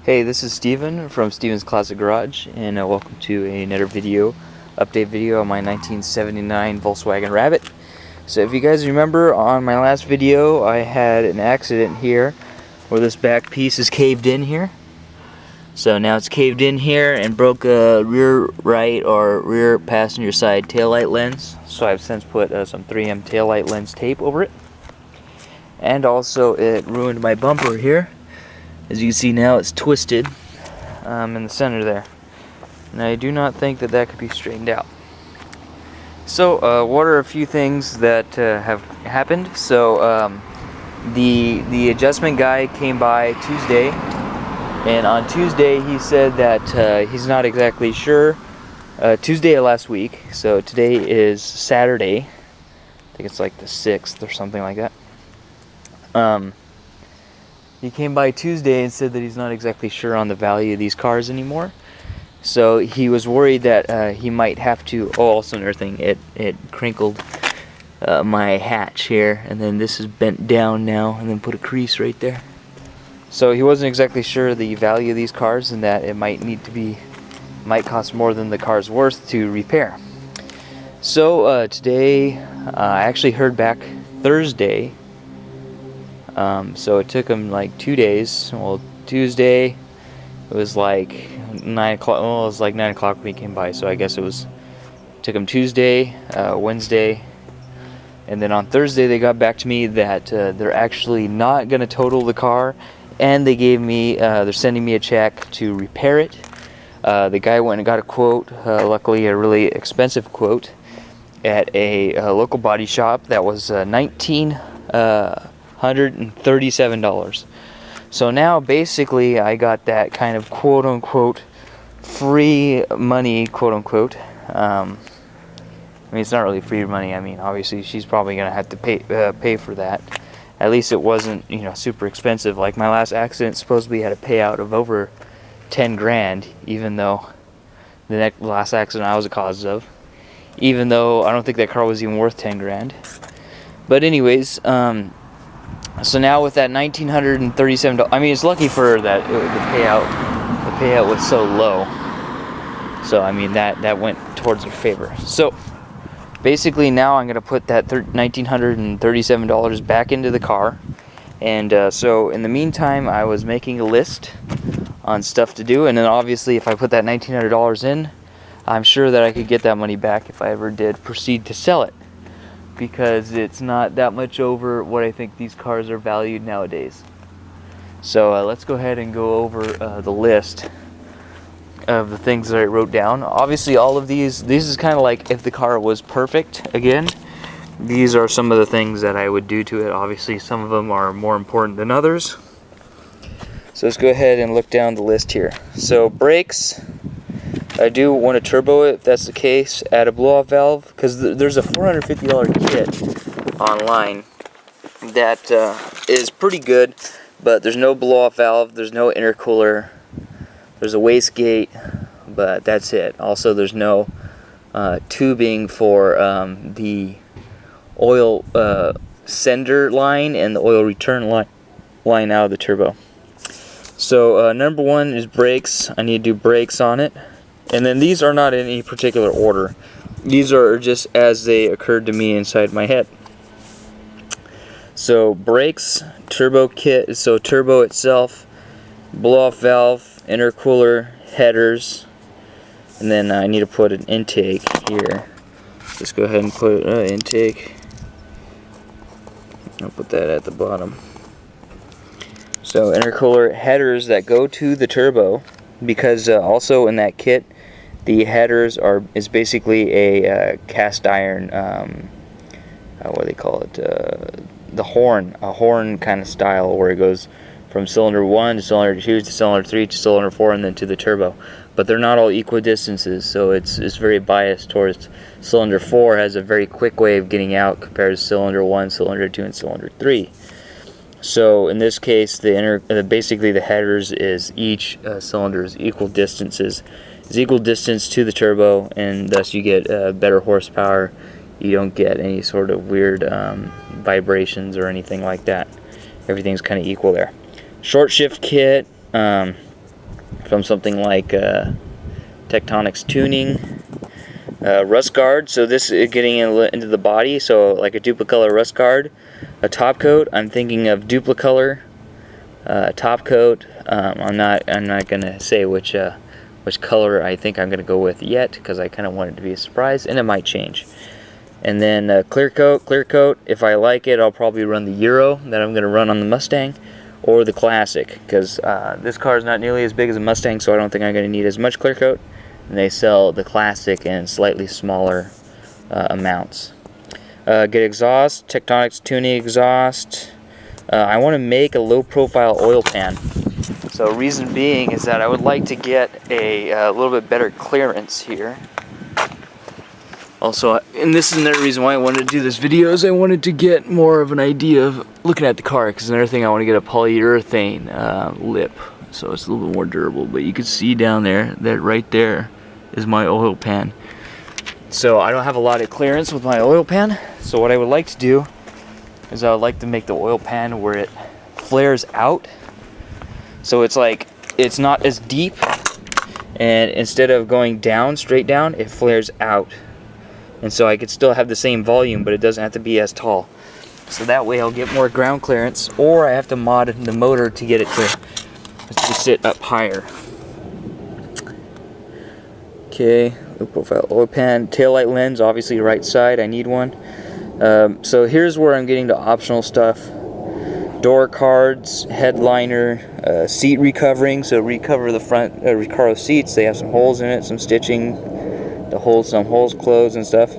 Hey, this is Steven from Steven's Classic Garage, and welcome to another update video on my 1979 Volkswagen Rabbit. So if you guys remember, on my last video I had an accident here where this back piece is caved in here. So now it's caved in here and broke a rear right or rear passenger side taillight lens. So I've since put some 3M taillight lens tape over it. And also it ruined my bumper here. As you can see now, it's twisted in the center there. And I do not think that that could be straightened out. So what are a few things that have happened? So the adjustment guy came by Tuesday, and on Tuesday he said that he's not exactly sure. Tuesday of last week, so today is Saturday. I think it's like the 6th or something like that. He came by Tuesday and said that he's not exactly sure on the value of these cars anymore. So he was worried that he might have to, also another thing, it crinkled my hatch here, and then this is bent down now, and then put a crease right there. So he wasn't exactly sure the value of these cars, and that it might cost more than the car's worth to repair. So today, I actually heard back Thursday. So it took him like 2 days. Well, Tuesday it was like 9 o'clock. Well, it was like 9 o'clock when he came by. So I guess took him Tuesday, Wednesday, and then on Thursday they got back to me that they're actually not going to total the car, and they gave me they're sending me a check to repair it. The guy went and got a quote, luckily a really expensive quote, at a local body shop that was $1,937. So now basically I got that kind of quote unquote free money, quote unquote. I mean, it's not really free money. I mean, obviously she's probably gonna have to pay for that. At least it wasn't, super expensive. Like my last accident supposedly had a payout of over 10 grand, even though the last accident I was the cause of, even though I don't think that car was even worth 10 grand. But anyways, so now with that $1,937, I mean, it's lucky for her that the payout was so low. So I mean that went towards her favor. So basically now I'm gonna put that $1,937 back into the car, and so in the meantime I was making a list on stuff to do, and then obviously if I put that $1,900 in, I'm sure that I could get that money back if I ever did proceed to sell it, because it's not that much over what I think these cars are valued nowadays. So let's go ahead and go over the list of the things that I wrote down. Obviously all of these is kind of like if the car was perfect again. These are some of the things that I would do to it. Obviously some of them are more important than others. So let's go ahead and look down the list here. So brakes, I do want to turbo it. If that's the case, add a blow-off valve, because there's a $450 kit online that is pretty good, but there's no blow-off valve, there's no intercooler, there's a wastegate, but that's it. Also, there's no tubing for the oil sender line and the oil return line out of the turbo. So number one is brakes. I need to do brakes on it. And then these are not in any particular order. These are just as they occurred to me inside my head. So brakes, turbo kit, so turbo itself, blow-off valve, intercooler, headers, and then I need to put an intake here. Let's go ahead and put intake. I'll put that at the bottom. So intercooler, headers that go to the turbo, because also in that kit the headers is basically a cast iron, what do they call it, a horn kind of style, where it goes from cylinder 1 to cylinder 2 to cylinder 3 to cylinder 4 and then to the turbo. But they're not all equal distances, so it's very biased towards cylinder 4. Has a very quick way of getting out compared to cylinder 1, cylinder 2, and cylinder 3. So in this case, basically the headers is each cylinder is equal distance to the turbo, and thus you get better horsepower. You don't get any sort of weird vibrations or anything like that. Everything's kind of equal there. Short shift kit, from something like Tectonic's Tuning. Rust guard, so this is getting into the body, so like a Duplicolor rust guard. A top coat, I'm thinking of Duplicolor top coat. I'm not gonna say which color I think I'm gonna go with yet, because I kind of want it to be a surprise, and it might change. And then clear coat. If I like it, I'll probably run the Euro that I'm gonna run on the Mustang, or the Classic, because this car is not nearly as big as a Mustang, so I don't think I'm gonna need as much clear coat. And they sell the Classic in slightly smaller amounts. Get exhaust, Tectonic's Tuning exhaust. I want to make a low profile oil pan. So reason being is that I would like to get a little bit better clearance here. Also, and this is another reason why I wanted to do this video, is I wanted to get more of an idea of looking at the car, because another thing, I want to get a polyurethane lip, so it's a little bit more durable. But you can see down there that right there is my oil pan. So I don't have a lot of clearance with my oil pan, so what I would like to do is I would like to make the oil pan where it flares out, so it's like it's not as deep, and instead of going down, straight down, it flares out, and so I could still have the same volume, but it doesn't have to be as tall. So that way I'll get more ground clearance, or I have to mod the motor to get it to sit up higher. Okay, low profile oil pan, taillight lens, obviously right side, I need one. So here's where I'm getting to optional stuff. Door cards, headliner, seat recovering, so recover the front Recaro seats. They have some holes in it, some stitching to hold some holes closed and stuff.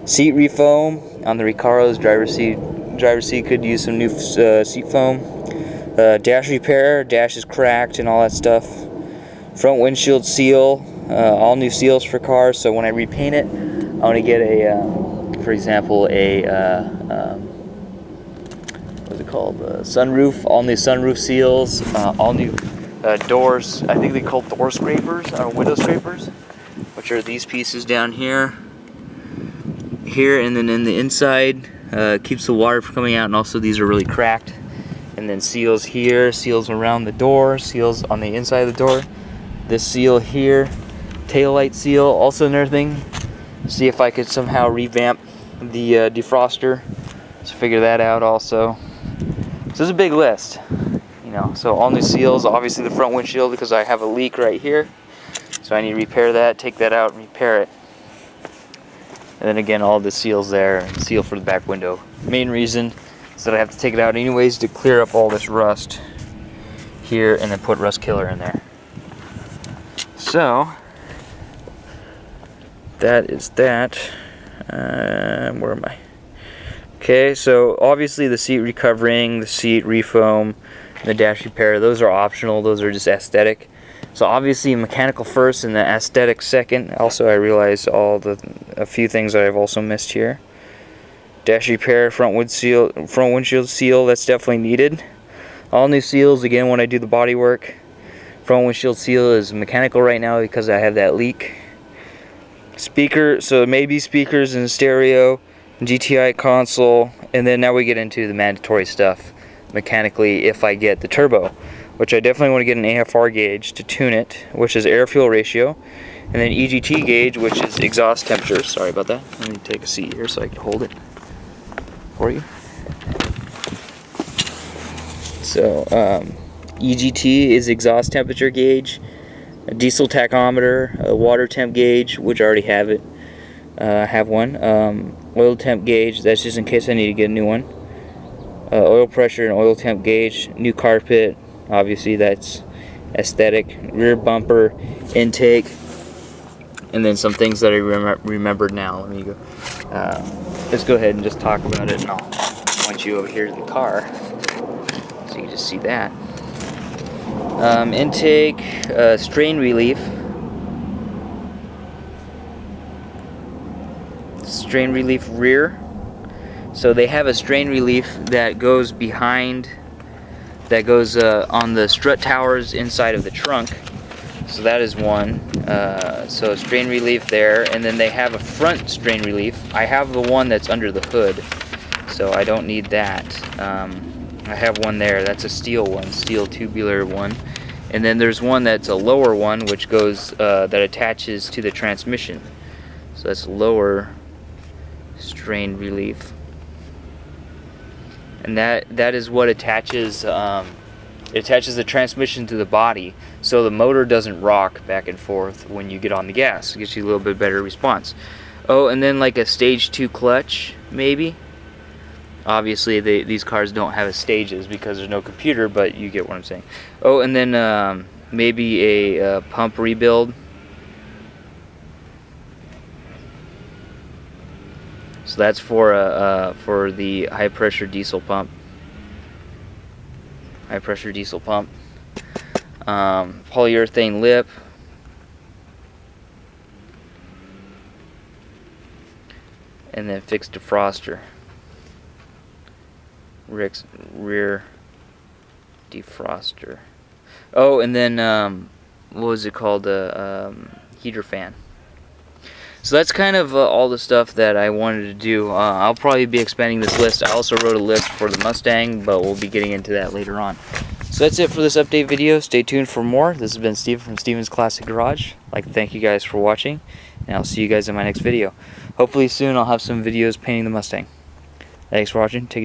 Seat refoam on the Recaros. Driver seat could use some new seat foam. Dash repair, dash is cracked and all that stuff. Front windshield seal. All new seals for cars, so when I repaint it, I want to get for example, what's it called? Sunroof, all new sunroof seals, all new doors. I think they call door scrapers, or window scrapers, which are these pieces down here, and then in the inside, keeps the water from coming out, and also these are really cracked. And then seals here, seals around the door, seals on the inside of the door. This seal here. Taillight seal, also another thing. See if I could somehow revamp the defroster. So figure that out also. So it's a big list, you know. So all new seals, obviously the front windshield, because I have a leak right here. So I need to repair that, take that out and repair it. And then again, all the seals there, and seal for the back window. Main reason is that I have to take it out anyways to clear up all this rust here, and then put rust killer in there. So that is that. Where am I? Okay, so obviously the seat recovering, the seat refoam, and the dash repair, those are optional, those are just aesthetic. So obviously mechanical first and the aesthetic second. Also I realized a few things that I've also missed here. Dash repair, front windshield seal, that's definitely needed. All new seals, again, when I do the body work. Front windshield seal is mechanical right now because I have that leak. Speaker, so maybe speakers and stereo, GTI console, and then now we get into the mandatory stuff mechanically if I get the turbo, which I definitely want to get an AFR gauge to tune it, which is air-fuel ratio, and then EGT gauge, which is exhaust temperature. Sorry about that. Let me take a seat here so I can hold it for you. So EGT is exhaust temperature gauge, a diesel tachometer, a water temp gauge, which I already have it. Have one. Oil temp gauge, that's just in case I need to get a new one. Oil pressure and oil temp gauge, new carpet, obviously that's aesthetic, rear bumper, intake, and then some things that I remembered now. Let me go. Let's go ahead and just talk about it, and I'll point you over here to the car so you can just see that. Intake, strain relief. Strain relief rear. So they have a strain relief that goes behind, that goes on the strut towers inside of the trunk. So that is one. So strain relief there, and then they have a front strain relief. I have the one that's under the hood, so I don't need that. I have one there. That's a steel one, steel tubular one. And then there's one that's a lower one, which goes that attaches to the transmission. So that's lower strain relief, and that is what attaches it attaches the transmission to the body, so the motor doesn't rock back and forth when you get on the gas. It gives you a little bit better response. Oh, and then like a stage 2 clutch, maybe. Obviously these cars don't have stages because there's no computer, but you get what I'm saying. Oh, and then maybe a pump rebuild. So that's for the high pressure diesel pump. High pressure diesel pump. Polyurethane lip. And then fixed defroster. Rear defroster. Oh, and then what was it called? Heater fan. So that's kind of all the stuff that I wanted to do. I'll probably be expanding this list. I also wrote a list for the Mustang, but we'll be getting into that later on. So that's it for this update video. Stay tuned for more. This has been Steve from Steven's Classic Garage. I'd like to thank you guys for watching, and I'll see you guys in my next video. Hopefully soon I'll have some videos painting the Mustang. Thanks for watching. Take it easy.